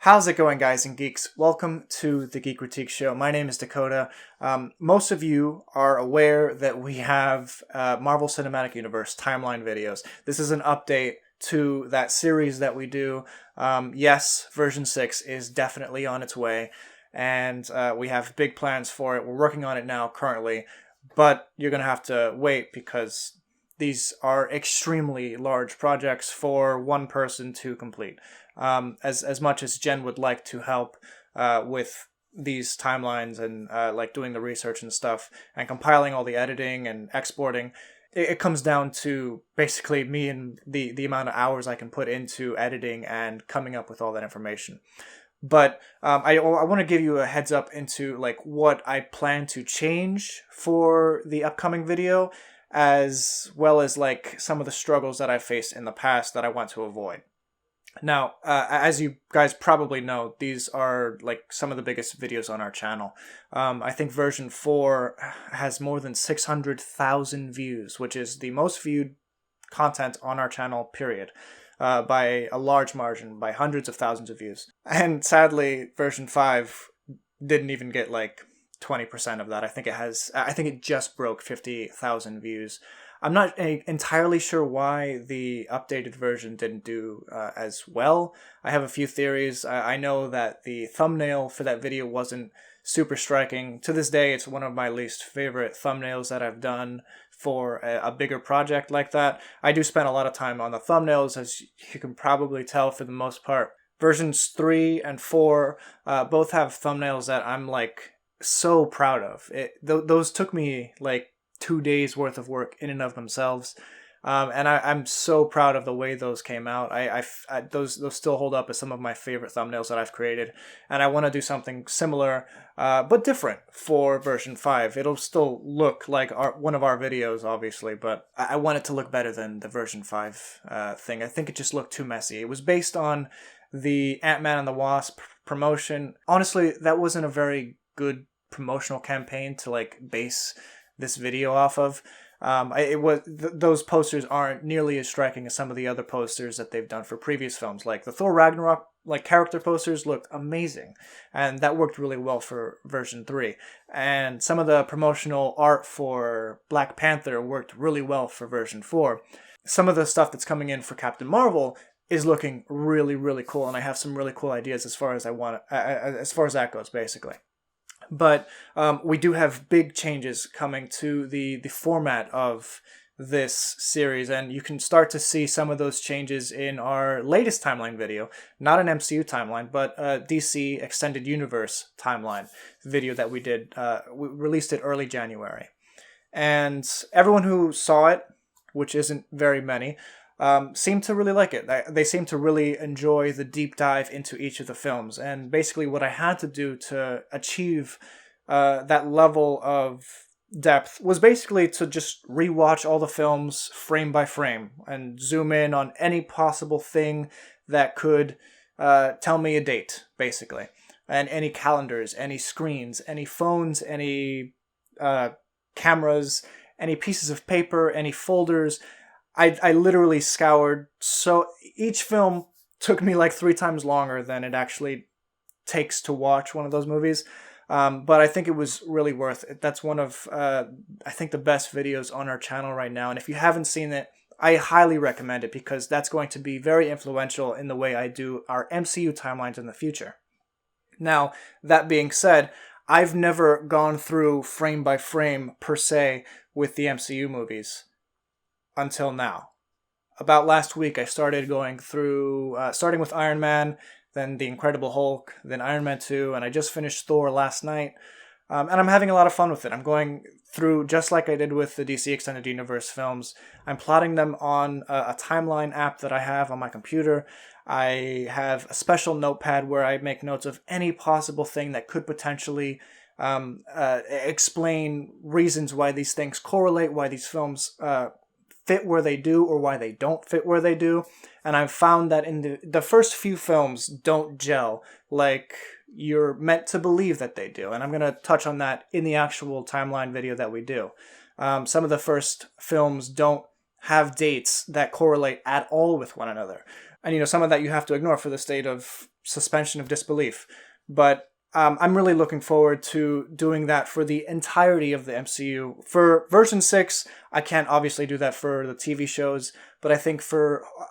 How's it going, guys and geeks? Welcome to the Geekritique show. My name is Dakota. Most of you are aware that we have Marvel Cinematic Universe timeline videos. This is an update to that series that we do. Yes, version 6 is definitely on its way, and we have big plans for it. We're working on it now currently, but you're going to have to wait because these are extremely large projects for one person to complete. As much as Jenn would like to help with these timelines and like doing the research and stuff and compiling all the editing and exporting, it comes down to basically me and the amount of hours I can put into editing and coming up with all that information. But I want to give you a heads up into like what I plan to change for the upcoming video, as well as like some of the struggles that I've faced in the past that I want to avoid. Now, as you guys probably know, these are like some of the biggest videos on our channel. I think version 4 has more than 600,000 views, which is the most viewed content on our channel, period. By a large margin, by hundreds of thousands of views. And sadly, version 5 didn't even get like 20% of that. I think it just broke 50,000 views. I'm not entirely sure why the updated version didn't do as well. I have a few theories. I know that the thumbnail for that video wasn't super striking. To this day, it's one of my least favorite thumbnails that I've done for a bigger project like that. I do spend a lot of time on the thumbnails, as you can probably tell for the most part. Versions 3 and 4 both have thumbnails that I'm like so proud of. Those took me like 2 days worth of work in and of themselves. And I'm so proud of the way those came out. Those still hold up as some of my favorite thumbnails that I've created. And I want to do something similar, but different for version 5. It'll still look like one of our videos, obviously, but I want it to look better than the version 5 thing. I think it just looked too messy. It was based on the Ant-Man and the Wasp promotion. Honestly, that wasn't a very good promotional campaign to like base this video off of. Those posters aren't nearly as striking as some of the other posters that they've done for previous films. Like the Thor Ragnarok like character posters looked amazing, and that worked really well for version 3. And some of the promotional art for Black Panther worked really well for version 4. Some of the stuff that's coming in for Captain Marvel is looking really, really cool, and I have some really cool ideas as far as that goes, basically. But we do have big changes coming to the format of this series, and you can start to see some of those changes in our latest timeline video. Not an MCU timeline, but a DC Extended Universe timeline video that we did. We released it early January. And everyone who saw it, which isn't very many, seemed to really like it. They seemed to really enjoy the deep dive into each of the films. And basically what I had to do to achieve that level of depth was basically to just rewatch all the films frame by frame and zoom in on any possible thing that could tell me a date, basically. And any calendars, any screens, any phones, any cameras, any pieces of paper, any folders. I literally scoured, so each film took me like 3 times longer than it actually takes to watch one of those movies. But I think it was really worth it. That's one of, I think, the best videos on our channel right now. And if you haven't seen it, I highly recommend it because that's going to be very influential in the way I do our MCU timelines in the future. Now, that being said, I've never gone through frame by frame per se with the MCU movies until now. About last week, I started going through, starting with Iron Man, then The Incredible Hulk, then Iron Man 2, and I just finished Thor last night. And I'm having a lot of fun with it. I'm going through, just like I did with the DC Extended Universe films, I'm plotting them on a timeline app that I have on my computer. I have a special notepad where I make notes of any possible thing that could potentially explain reasons why these things correlate, why these films fit where they do or why they don't fit where they do. And I've found that in the first few films don't gel like you're meant to believe that they do. And I'm going to touch on that in the actual timeline video that we do. Some of the first films don't have dates that correlate at all with one another. And, some of that you have to ignore for the state of suspension of disbelief. But I'm really looking forward to doing that for the entirety of the MCU. For version 6, I can't obviously do that for the TV shows, but I think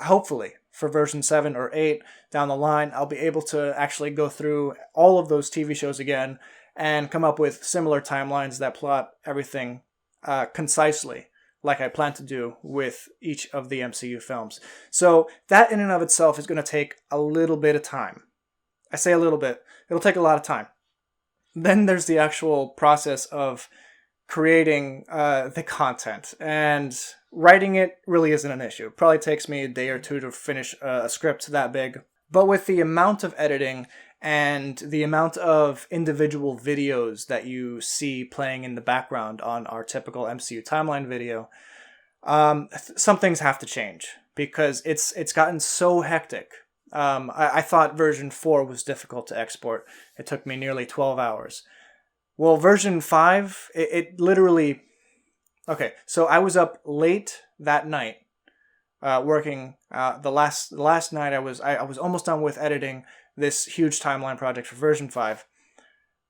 hopefully, for version 7 or 8 down the line, I'll be able to actually go through all of those TV shows again and come up with similar timelines that plot everything concisely, like I plan to do with each of the MCU films. So that in and of itself is going to take a little bit of time. I say a little bit. It'll take a lot of time. Then there's the actual process of creating the content. And writing it really isn't an issue. It probably takes me a day or two to finish a script that big. But with the amount of editing and the amount of individual videos that you see playing in the background on our typical MCU timeline video, some things have to change because it's gotten so hectic. I thought version 4 was difficult to export. It took me nearly 12 hours. Well, version 5, it literally... Okay, so I was up late that night working. The last night I was almost done with editing this huge timeline project for version 5.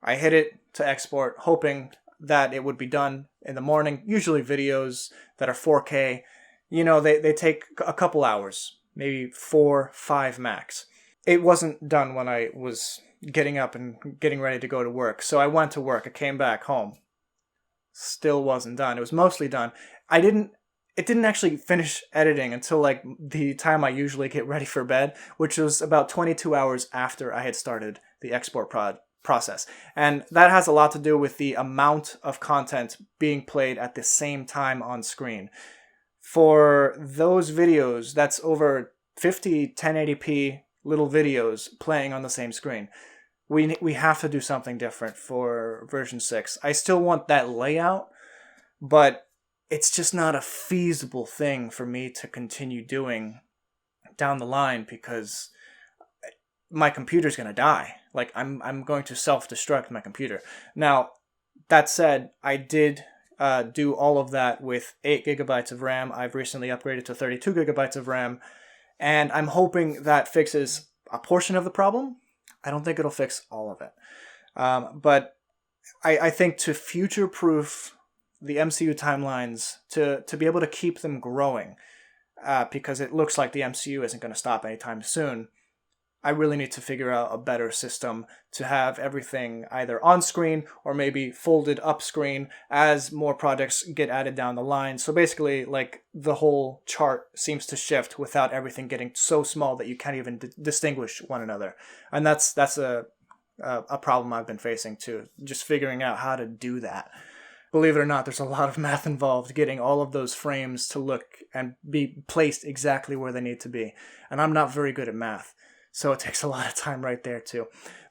I hit it to export, hoping that it would be done in the morning. Usually videos that are 4K, they take a couple hours. Maybe 4, 5 max. It wasn't done when I was getting up and getting ready to go to work. So I went to work. I came back home. Still wasn't done. It was mostly done. It didn't actually finish editing until like the time I usually get ready for bed, which was about 22 hours after I had started the export process. And that has a lot to do with the amount of content being played at the same time on screen. For those videos, that's over 50 1080p little videos playing on the same screen. We have to do something different for version 6. I still want that layout, but it's just not a feasible thing for me to continue doing down the line because my computer's going to die. Like, I'm going to self-destruct my computer. Now, that said, I did do all of that with 8 gigabytes of RAM. I've recently upgraded to 32 gigabytes of RAM, and I'm hoping that fixes a portion of the problem. I don't think it'll fix all of it. But I think to future-proof the MCU timelines, to be able to keep them growing, because it looks like the MCU isn't going to stop anytime soon, I really need to figure out a better system to have everything either on screen or maybe folded up screen as more projects get added down the line. So basically, like, the whole chart seems to shift without everything getting so small that you can't even distinguish one another. And that's a problem I've been facing too, just figuring out how to do that. Believe it or not, there's a lot of math involved getting all of those frames to look and be placed exactly where they need to be. And I'm not very good at math. So it takes a lot of time right there too.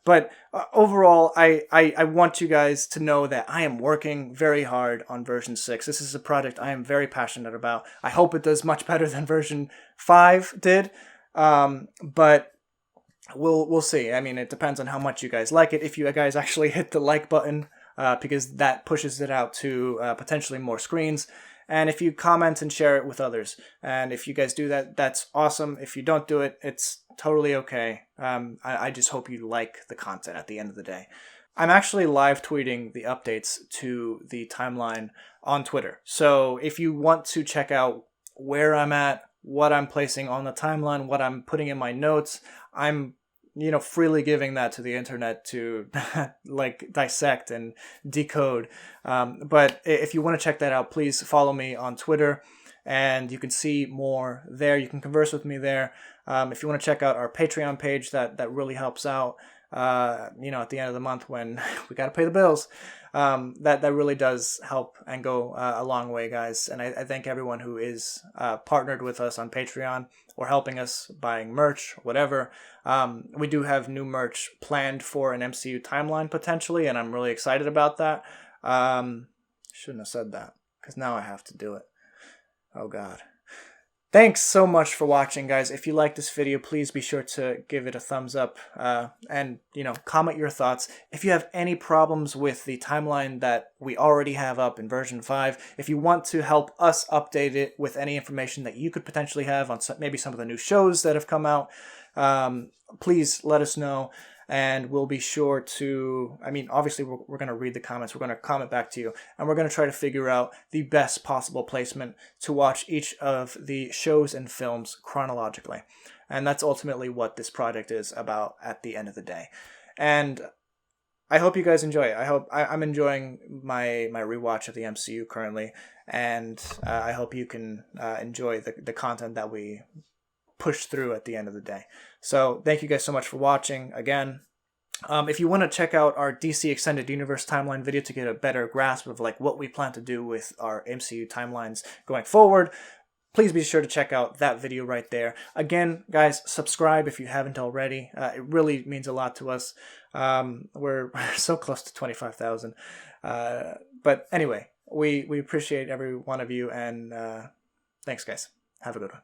But overall, I want you guys to know that I am working very hard on version 6. This is a project I am very passionate about. I hope it does much better than version 5 did. But we'll see. I mean, it depends on how much you guys like it. If you guys actually hit the like button, because that pushes it out to potentially more screens. And if you comment and share it with others. And if you guys do that, that's awesome. If you don't do it, it's totally okay. I just hope you like the content at the end of the day. I'm actually live tweeting the updates to the timeline on Twitter. So if you want to check out where I'm at, what I'm placing on the timeline, what I'm putting in my notes, I'm freely giving that to the internet to like dissect and decode. But if you want to check that out, please follow me on Twitter and you can see more there. You can converse with me there. If you want to check out our Patreon page, that really helps out, at the end of the month when we got to pay the bills. That really does help and go a long way, guys. And I thank everyone who is partnered with us on Patreon or helping us buying merch, whatever. We do have new merch planned for an MCU timeline potentially, and I'm really excited about that. Shouldn't have said that because now I have to do it. Oh, God. Thanks so much for watching, guys. If you like this video, please be sure to give it a thumbs up and, comment your thoughts. If you have any problems with the timeline that we already have up in version 5, if you want to help us update it with any information that you could potentially have on maybe some of the new shows that have come out, please let us know. And we'll be sure to, obviously we're going to read the comments, we're going to comment back to you, and we're going to try to figure out the best possible placement to watch each of the shows and films chronologically. And that's ultimately what this project is about at the end of the day. And I hope you guys enjoy it. I'm enjoying my rewatch of the MCU currently, and I hope you can enjoy the content that we push through at the end of the day. So thank you guys so much for watching again. If you want to check out our DC Extended Universe timeline video to get a better grasp of what we plan to do with our MCU timelines going forward, please be sure to check out that video right there. Again, guys, subscribe if you haven't already. It really means a lot to us. We're so close to 25,000. But anyway, we appreciate every one of you, and thanks, guys. Have a good one.